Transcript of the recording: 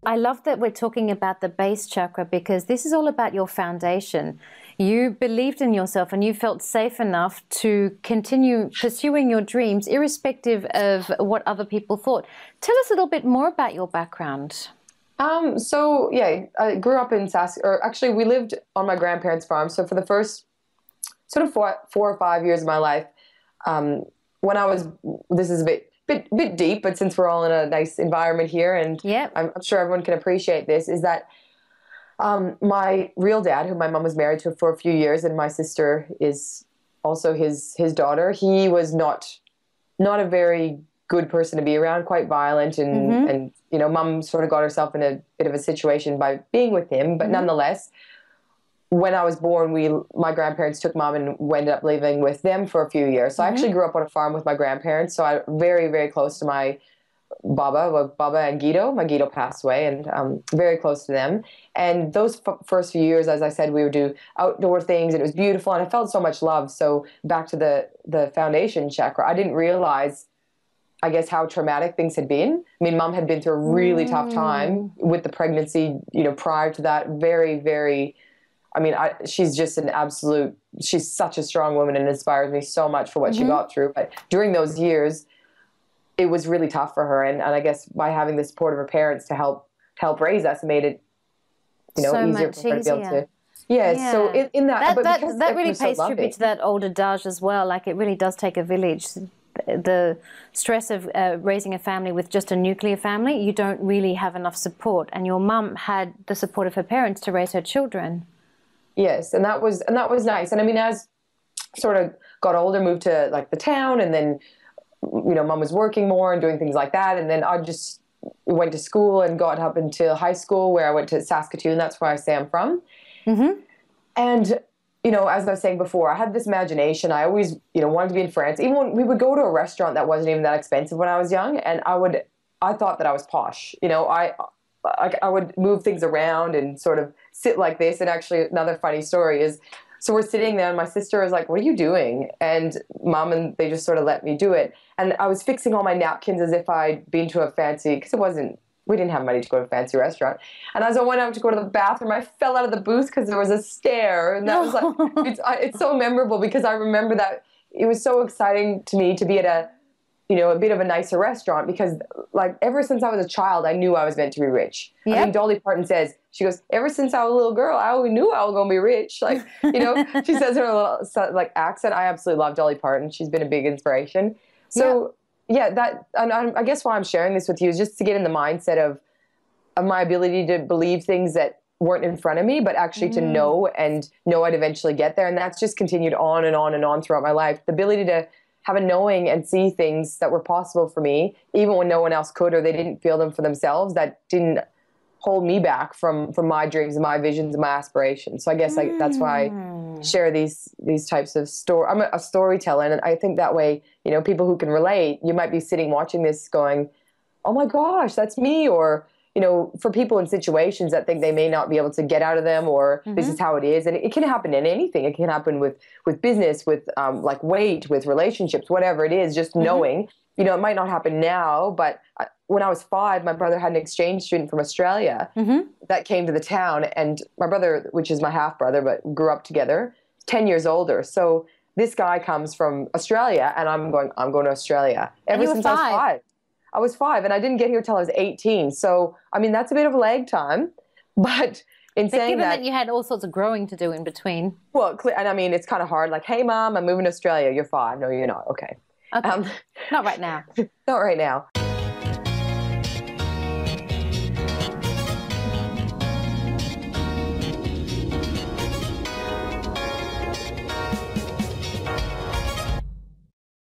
I love that we're talking about the base chakra, because this is all about your foundation. You believed in yourself and you felt safe enough to continue pursuing your dreams irrespective of what other people thought. Tell us a little bit more about your background. So yeah, I grew up in or actually we lived on my grandparents' farm. So for the first sort of 4 or 5 years of my life, when I was, this is a bit deep, but since we're all in a nice environment here, and Yep. I'm sure everyone can appreciate this, is that my real dad, who my mom was married to for a few years, and my sister is also his daughter, he was not a very good person to be around, quite violent, and you know, mom sort of got herself in a bit of a situation by being with him, but nonetheless, when I was born, my grandparents took mom and we ended up living with them for a few years. So I actually grew up on a farm with my grandparents. So I'm very, very close to my Baba and Guido. My Guido passed away, and very close to them. And those first few years, as I said, we would do outdoor things, and it was beautiful, and I felt so much love. So back to the foundation chakra, I didn't realize, I guess, how traumatic things had been. I mean, mom had been through a really tough time with the pregnancy, you know, prior to that. Very, very, I mean, she's just she's such a strong woman and inspires me so much for what she got through. But during those years, it was really tough for her. And I guess by having the support of her parents to help raise us made it, you know, So easier much for her to be able easier. to. Yeah, Yeah. so in that, but because that it really was so pays tribute loving. to that old adage as well. Like, it really does take a village. The stress of raising a family with just a nuclear family, you don't really have enough support. And your mum had the support of her parents to raise her children. Yes, and that was nice. And I mean, as sort of got older, moved to like the town, and then, you know, mom was working more and doing things like that. And then I just went to school and got up into high school, where I went to Saskatoon. That's where I say I'm from. And, you know, as I was saying before, I had this imagination. I always, you know, wanted to be in France. Even when we would go to a restaurant that wasn't even that expensive when I was young, and I thought that I was posh. You know, I would move things around and sort of sit like this. And actually, another funny story is, so we're sitting there, and my sister is like, "What are you doing?" And mom and they just sort of let me do it. And I was fixing all my napkins as if I'd been to a fancy, because we didn't have money to go to a fancy restaurant. And as I went out to go to the bathroom, I fell out of the booth because there was a stair. And that was like, it's so memorable, because I remember that it was so exciting to me to be at a, you know, a bit of a nicer restaurant, because like ever since I was a child, I knew I was meant to be rich. I mean, Dolly Parton says, she goes, ever since I was a little girl, I always knew I was going to be rich. Like, you know, she says in her little like accent. I absolutely love Dolly Parton. She's been a big inspiration. So yeah, and I guess why I'm sharing this with you is just to get in the mindset of my ability to believe things that weren't in front of me, but actually to know I'd eventually get there. And that's just continued on and on and on throughout my life. The ability to have a knowing and see things that were possible for me, even when no one else could, or they didn't feel them for themselves, that didn't hold me back from my dreams and my visions and my aspirations. So I guess that's why I share these types of story. I'm a storyteller, and I think that way, you know, people who can relate, you might be sitting watching this going, oh my gosh, that's me. Or, you know, for people in situations that think they may not be able to get out of them, or this is how it is. And it can happen in anything. It can happen with business, with like weight, with relationships, whatever it is, just knowing, you know, it might not happen now, but when I was 5, my brother had an exchange student from Australia that came to the town, and my brother, which is my half brother, but grew up together, 10 years older. So this guy comes from Australia, and I'm going to Australia ever since I was 5. I was 5, and I didn't get here till I was 18. So, I mean, that's a bit of a lag time, but saying given that you had all sorts of growing to do in between. Well, and I mean, it's kind of hard. Like, hey, mom, I'm moving to Australia. You're 5. No, you're not. Okay. Okay. Not right now. Not right now.